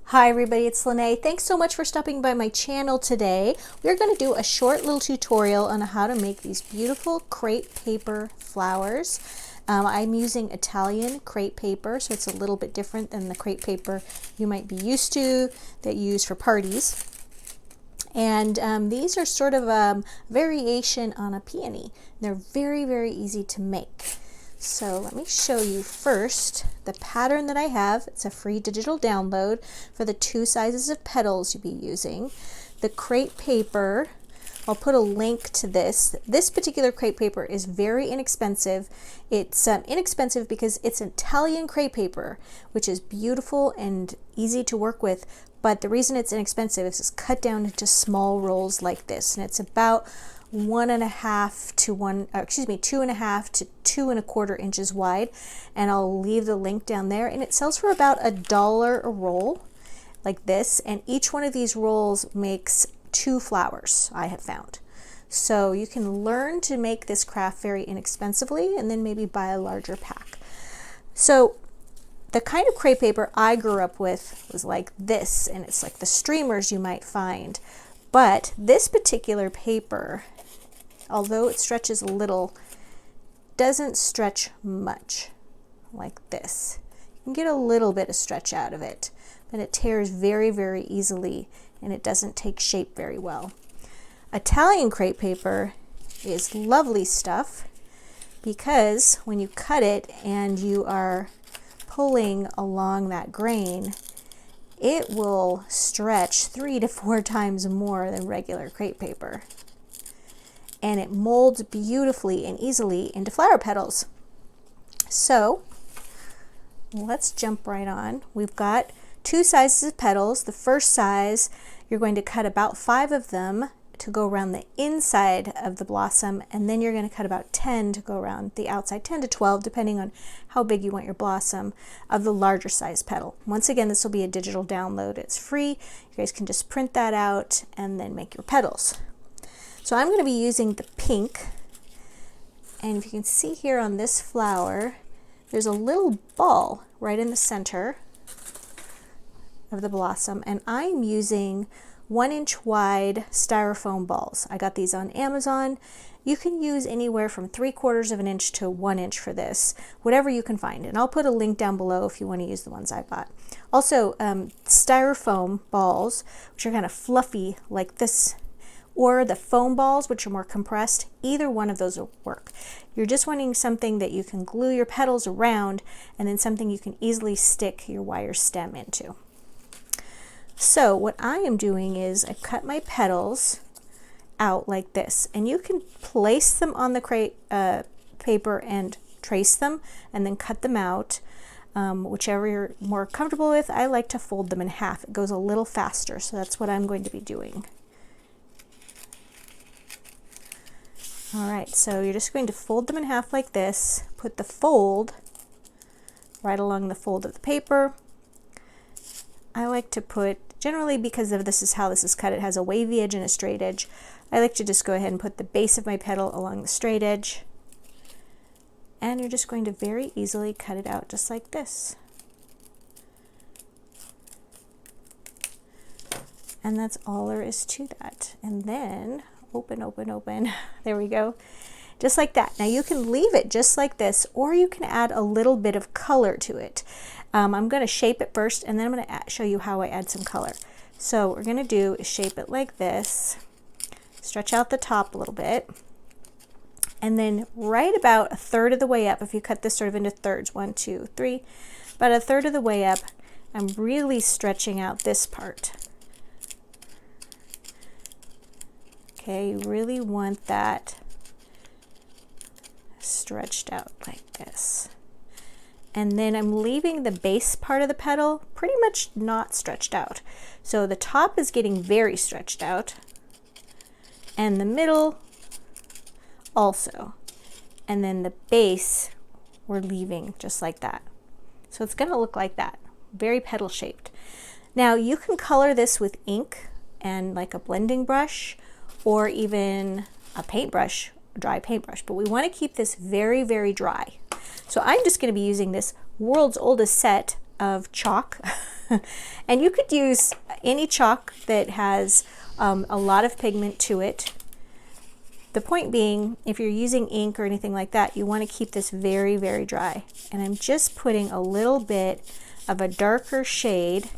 Hi everybody, it's Lene. Thanks so much for stopping by my channel today. We're going to do a short little tutorial on how to make these beautiful crepe paper flowers. I'm using Italian crepe paper, so it's a little bit different than the crepe paper you might be used to that you use for parties. And these are sort of a variation on a peony. They're very, very easy to make. So let me show you first the pattern that I have. It's a free digital download for the two sizes of petals you'll be using. The crepe paper, I'll put a link to this. This particular crepe paper is very inexpensive. It's inexpensive because it's Italian crepe paper, which is beautiful and easy to work with. But the reason it's inexpensive is it's cut down into small rolls like this, and it's about 2.5 to 2.25 inches wide, and I'll leave the link down there. And it sells for about $1 a roll like this, and each one of these rolls makes 2 flowers, I have found. So you can learn to make this craft very inexpensively and then maybe buy a larger pack. So the kind of crepe paper I grew up with was like this, and it's like the streamers you might find. But this particular paper, although it stretches a little, doesn't stretch much like this. You can get a little bit of stretch out of it, but it tears very, very easily, and it doesn't take shape very well. Italian crepe paper is lovely stuff because when you cut it and you are pulling along that grain, it will stretch 3 to 4 times more than regular crepe paper. And it molds beautifully and easily into flower petals. So let's jump right on. We've got 2 sizes of petals. The first size, you're going to cut about 5 of them to go around the inside of the blossom, and then you're going to cut about 10 to go around the outside, 10 to 12 depending on how big you want your blossom, of the larger size petal. Once again, this will be a digital download. It's free. You guys can just print that out and then make your petals. So I'm going to be using the pink, and if you can see here on this flower, there's a little ball right in the center of the blossom, and I'm using 1-inch wide styrofoam balls. I got these on Amazon. You can use anywhere from 3/4 of an inch to 1 inch for this, whatever you can find. And I'll put a link down below if you want to use the ones I bought. Also, styrofoam balls, which are kind of fluffy like this, or the foam balls, which are more compressed, either one of those will work. You're just wanting something that you can glue your petals around, and then something you can easily stick your wire stem into. So what I am doing is I cut my petals out like this, and you can place them on the crepe paper and trace them and then cut them out, whichever you're more comfortable with. I like to fold them in half. It goes a little faster, so that's what I'm going to be doing. All right, so you're just going to fold them in half like this, put the fold right along the fold of the paper. I like to put, generally because of this is how this is cut, it has a wavy edge and a straight edge. I like to just go ahead and put the base of my petal along the straight edge. And you're just going to very easily cut it out just like this. And that's all there is to that. And then open, open, open. There we go. Just like that. Now you can leave it just like this, or you can add a little bit of color to it. I'm going to shape it first, and then I'm going to show you how I add some color. So what we're going to do is shape it like this, stretch out the top a little bit, and then right about 1/3 of the way up, if you cut this sort of into thirds, 1, 2, 3, about 1/3 of the way up, I'm really stretching out this part. Okay, you really want that stretched out like this. And then I'm leaving the base part of the petal pretty much not stretched out. So the top is getting very stretched out, and the middle also. And then the base we're leaving just like that. So it's going to look like that, very petal shaped. Now you can color this with ink and like a blending brush, or even a paintbrush, a dry paintbrush, but we want to keep this very, very dry. So I'm just going to be using this world's oldest set of chalk And you could use any chalk that has a lot of pigment to it. The point being, if you're using ink or anything like that, you want to keep this very, very dry. And I'm just putting a little bit of a darker shade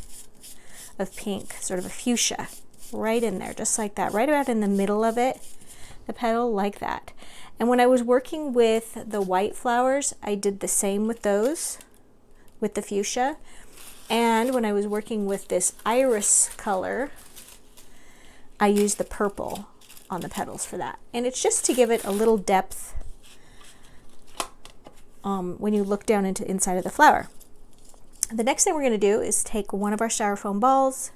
of pink, sort of a fuchsia, right in there, just like that, right about in the middle of it, the petal, like that. And when I was working with the white flowers, I did the same with those, with the fuchsia. And when I was working with this iris color, I used the purple on the petals for that. And it's just to give it a little depth when you look down into inside of the flower. The next thing we're going to do is take one of our styrofoam balls,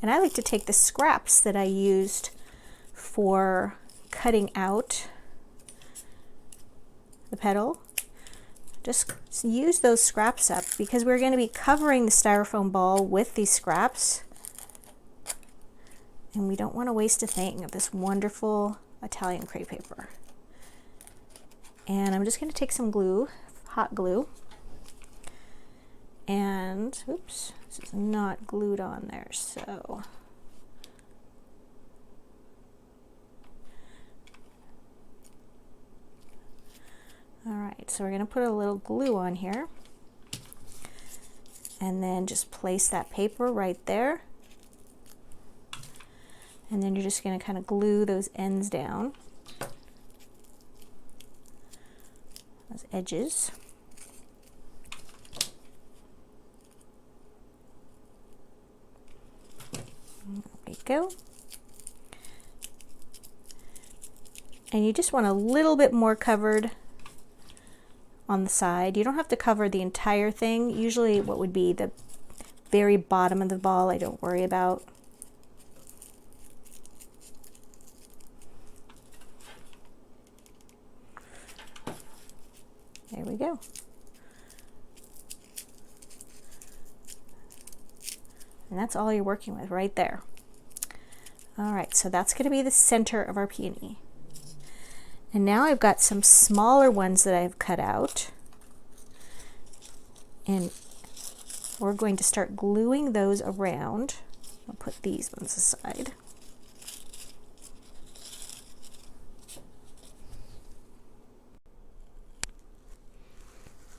and I like to take the scraps that I used for cutting out the petal. Just use those scraps up because we're going to be covering the styrofoam ball with these scraps, and we don't want to waste a thing of this wonderful Italian crepe paper. And I'm just going to take some glue, hot glue, and oops, this is not glued on there, so all right, so we're going to put a little glue on here and then just place that paper right there. And then you're just going to kind of glue those ends down, those edges. There we go. And you just want a little bit more covered on the side. You don't have to cover the entire thing. Usually what would be the very bottom of the ball I don't worry about. There we go. And that's all you're working with right there. All right, so that's going to be the center of our peony. And now I've got some smaller ones that I've cut out. And we're going to start gluing those around. I'll put these ones aside.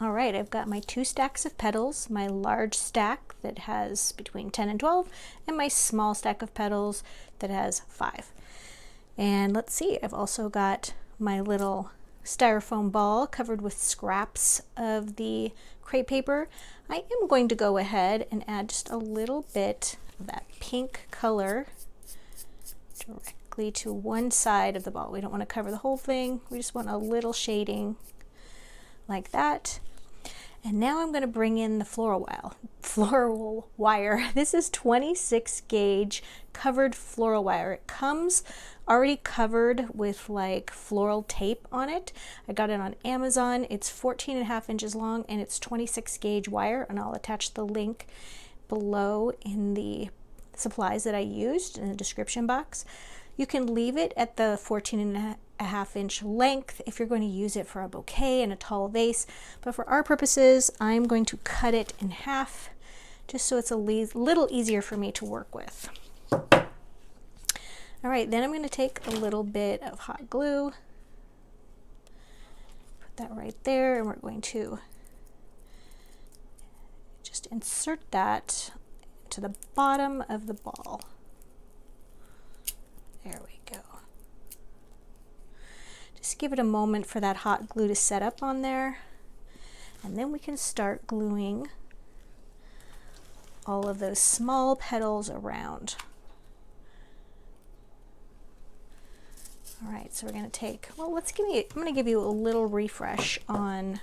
All right, I've got my 2 stacks of petals, my large stack that has between 10 and 12, and my small stack of petals that has 5. And let's see, I've also got my little styrofoam ball covered with scraps of the crepe paper. I am going to go ahead and add just a little bit of that pink color directly to one side of the ball. We don't want to cover the whole thing. We just want a little shading like that. And now I'm going to bring in the floral wire. This is 26 gauge covered floral wire. It comes already covered with like floral tape on it. I got it on Amazon. It's 14.5 inches long and it's 26 gauge wire, and I'll attach the link below in the supplies that I used in the description box. You can leave it at the 14.5 inch length if you're going to use it for a bouquet and a tall vase, but for our purposes I'm going to cut it in half just so it's a little easier for me to work with. All right, then I'm going to take a little bit of hot glue, put that right there, and we're going to just insert that to the bottom of the ball. There we go. Just give it a moment for that hot glue to set up on there, and then we can start gluing all of those small petals around. All right, so we're going to take, well, I'm going to give you a little refresh on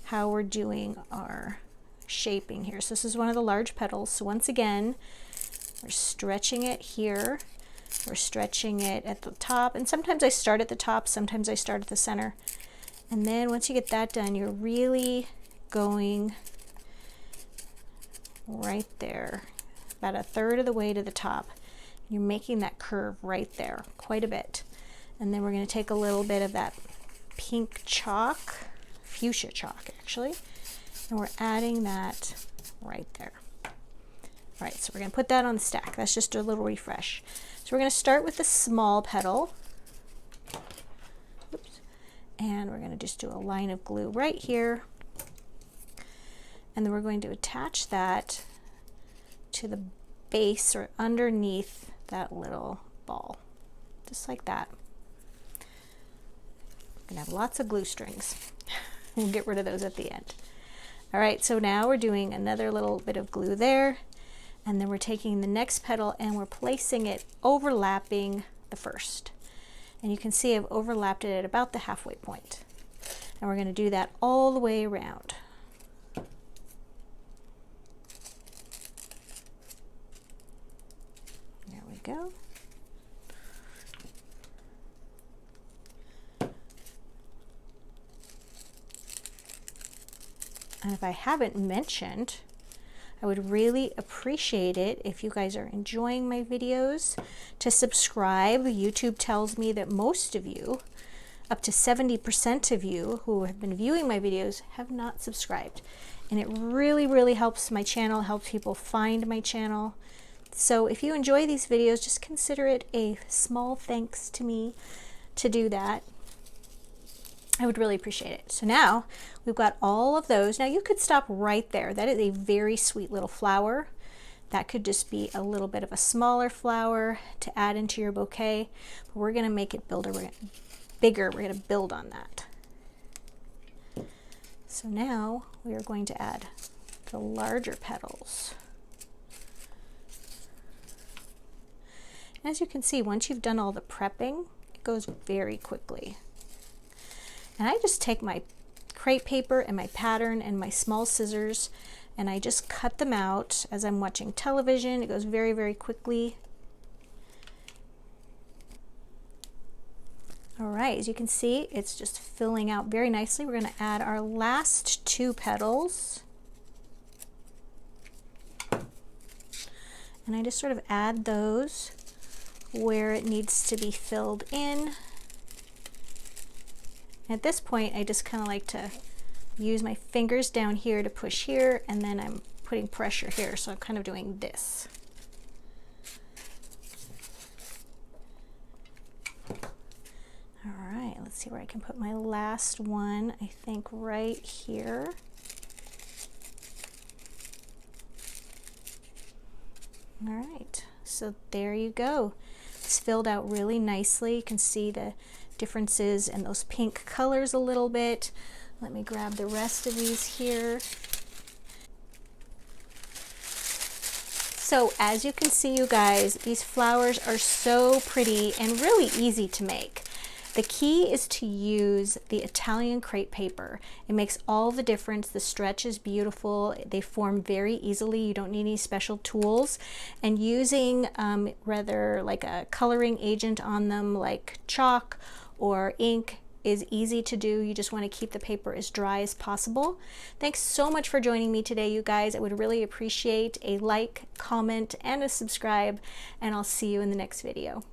how we're doing our shaping here. So this is one of the large petals. So once again, we're stretching it here. We're stretching it at the top, and sometimes I start at the top, sometimes I start at the center. And then once you get that done, you're really going right there, about a third of the way to the top. You're making that curve right there, quite a bit. And then we're going to take a little bit of that pink chalk, fuchsia chalk actually, and we're adding that right there. All right, so we're gonna put that on the stack. That's just a little refresh. So we're gonna start with the small petal. Oops. And we're gonna just do a line of glue right here. And then we're going to attach that to the base or underneath that little ball, just like that. We're gonna have lots of glue strings. We'll get rid of those at the end. All right, so now we're doing another little bit of glue there, and then we're taking the next petal and we're placing it overlapping the first. And you can see I've overlapped it at about the halfway point. And we're gonna do that all the way around. Go. And if I haven't mentioned, I would really appreciate it if you guys are enjoying my videos to subscribe. YouTube tells me that most of you, up to 70% of you who have been viewing my videos, have not subscribed. And it really, really helps my channel, helps people find my channel. So if you enjoy these videos, just consider it a small thanks to me to do that. I would really appreciate it. So now we've got all of those. Now you could stop right there. That is a very sweet little flower. That could just be a little bit of a smaller flower to add into your bouquet. But we're going to make it bigger. We're going to build on that. So now we are going to add the larger petals. As you can see, once you've done all the prepping, it goes very quickly. And I just take my crepe paper and my pattern and my small scissors, and I just cut them out as I'm watching television. It goes very, very quickly. All right, as you can see, it's just filling out very nicely. We're going to add our last two petals. And I just sort of add those where it needs to be filled in. At this point, I just kind of like to use my fingers down here to push here, and then I'm putting pressure here, so I'm kind of doing this. All right, let's see where I can put my last one. I think right here. All right, so there you go. It's filled out really nicely. You can see the differences in those pink colors a little bit. Let me grab the rest of these here. So as you can see, you guys, these flowers are so pretty and really easy to make. The key is to use the Italian crepe paper. It makes all the difference. The stretch is beautiful. They form very easily. You don't need any special tools. And using rather like a coloring agent on them like chalk or ink is easy to do. You just want to keep the paper as dry as possible. Thanks so much for joining me today, you guys. I would really appreciate a like, comment, and a subscribe, and I'll see you in the next video.